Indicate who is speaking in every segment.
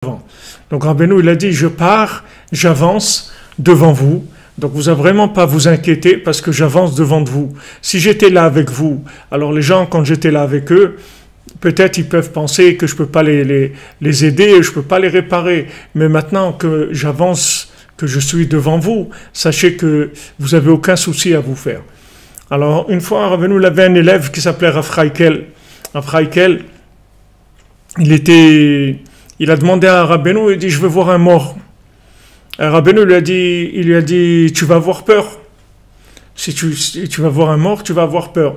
Speaker 1: devant. Donc Rabbeinu, il a dit, je pars, j'avance devant vous. Donc vous n'avez vraiment pas à vous inquiéter parce que j'avance devant vous. Si j'étais là avec vous, alors les gens, quand j'étais là avec eux, peut-être ils peuvent penser que je ne peux pas les aider, je ne peux pas les réparer. Mais maintenant que j'avance, que je suis devant vous, sachez que vous n'avez aucun souci à vous faire. Alors une fois, Rabbeinu, il avait un élève qui s'appelait Rav Chaikel. Rav Chaikel, il a demandé à Rabbeinu, il dit, je veux voir un mort. Rabbeinu il lui a dit, tu vas avoir peur. Si tu vas voir un mort, tu vas avoir peur.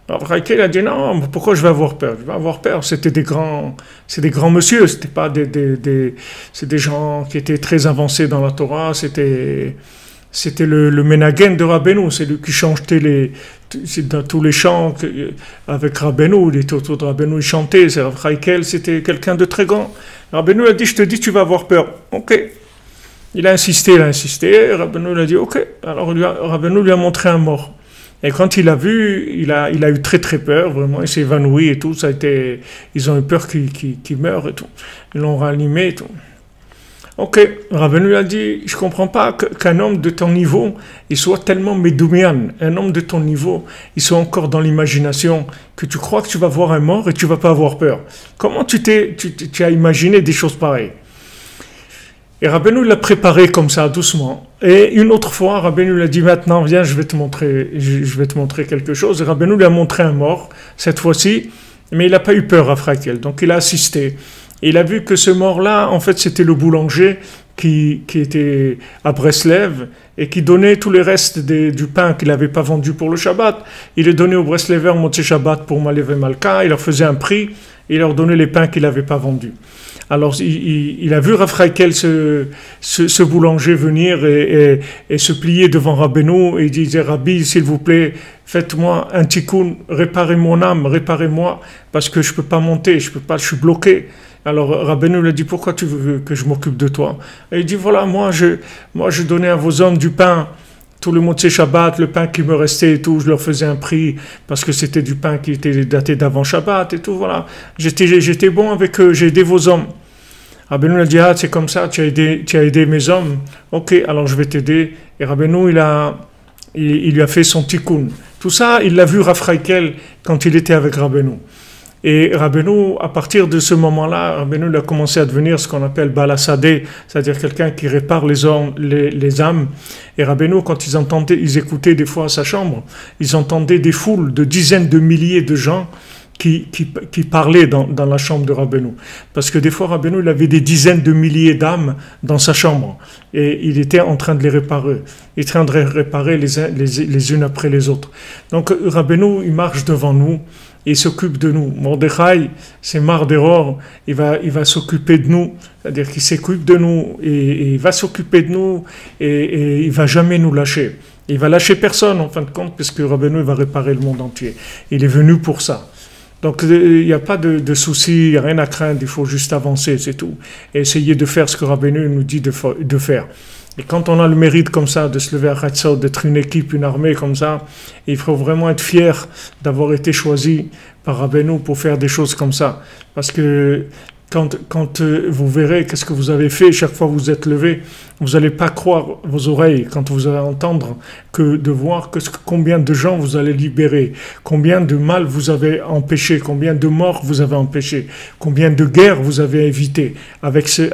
Speaker 1: Alors Chaikel a dit, non, pourquoi je vais avoir peur? Je vais avoir peur. C'est des grands messieurs, c'était pas c'est des gens qui étaient très avancés dans la Torah, c'était le Menagen de Rabbeinu, c'est lui qui chantait dans tous les chants avec Rabbeinu, il était autour de Rabbeinu, il chantait, c'est Rav Chaikel, c'était quelqu'un de très grand. Rabbeinu a dit, je te dis, tu vas avoir peur. Ok. Il a insisté, Rabbeinu lui a dit, ok. Alors Rabbeinu lui a montré un mort. Et quand il a vu, il a eu très très peur, vraiment, il s'est évanoui et tout, ils ont eu peur qu'il meure et tout. Ils l'ont ranimé et tout. Ok, Rabbeinu lui a dit, je ne comprends pas qu'un homme de ton niveau, il soit tellement médoumian, un homme de ton niveau, il soit encore dans l'imagination, que tu crois que tu vas voir un mort et tu ne vas pas avoir peur. Comment tu as imaginé des choses pareilles? Et Rabbeinu l'a préparé comme ça, doucement. Et une autre fois, Rabbeinu lui a dit, maintenant, viens, je vais te montrer quelque chose. Et Rabbeinu lui a montré un mort, cette fois-ci, mais il n'a pas eu peur, Rav Chaikel. Donc il a assisté. Et il a vu que ce mort-là, en fait, c'était le boulanger qui était à Breslev et qui donnait tous les restes du pain qu'il n'avait pas vendu pour le Shabbat. Il les donnait aux Breslevers Motzei Shabbat pour Malev et Malka. Il leur faisait un prix et il leur donnait les pains qu'il n'avait pas vendus. Alors, il a vu Rav Chaikel, ce boulanger, venir et se plier devant Rabbeinu et il disait, Rabbi, s'il vous plaît, faites-moi un tikkun, réparez mon âme, réparez-moi, parce que je ne peux pas monter, je suis bloqué. Alors Rabbeinu lui a dit, pourquoi tu veux que je m'occupe de toi? Et il dit, voilà, moi je donnais à vos hommes du pain, tout le Motzei Shabbat, le pain qui me restait et tout, je leur faisais un prix, parce que c'était du pain qui était daté d'avant Shabbat et tout, voilà. J'étais bon avec eux, j'ai aidé vos hommes. Rabbeinu lui a dit, ah, c'est comme ça, tu as aidé mes hommes, ok, alors je vais t'aider. Et Rabbeinu, il lui a fait son tikkun. Tout ça, il l'a vu Rav Chaikel quand il était avec Rabbeinu. Et Rabbeinu, à partir de ce moment-là, Rabbeinu il a commencé à devenir ce qu'on appelle Baal HaSadeh, c'est-à-dire quelqu'un qui répare les âmes. Et Rabbeinu, quand ils écoutaient des fois à sa chambre, ils entendaient des foules de dizaines de milliers de gens qui parlaient dans la chambre de Rabbeinu. Parce que des fois, Rabbeinu, il avait des dizaines de milliers d'âmes dans sa chambre. Et il était en train de les réparer. Il était en train de réparer les unes après les autres. Donc Rabbeinu, il marche devant nous. Il s'occupe de nous. Mordechai, c'est Mardéror, il va s'occuper de nous, c'est-à-dire qu'il s'occupe de nous, et il va s'occuper de nous, et il va jamais nous lâcher. Il va lâcher personne, en fin de compte, puisque Rabbeinu va réparer le monde entier. Il est venu pour ça. Donc il n'y a pas de souci, il n'y a rien à craindre, il faut juste avancer, c'est tout. Et essayer de faire ce que Rabbeinu nous dit de faire. Et quand on a le mérite comme ça, de se lever à Chatzot, d'être une équipe, une armée comme ça, il faut vraiment être fier d'avoir été choisi par Rabbeinu pour faire des choses comme ça. Parce que quand vous verrez qu'est-ce que vous avez fait, chaque fois que vous êtes levé, vous n'allez pas croire vos oreilles quand vous allez entendre de voir combien de gens vous allez libérer, combien de mal vous avez empêché, combien de morts vous avez empêché, combien de guerres vous avez évité avec ces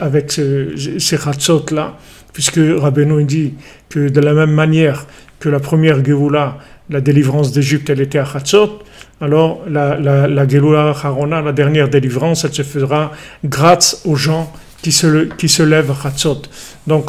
Speaker 1: Chatzot-là. Puisque Rabbeinu dit que de la même manière que la première Géoula, la délivrance d'Égypte, elle était à Chatzot, alors la Géoula Harona, la dernière délivrance, elle se fera grâce aux gens qui se lèvent à Chatzot. Donc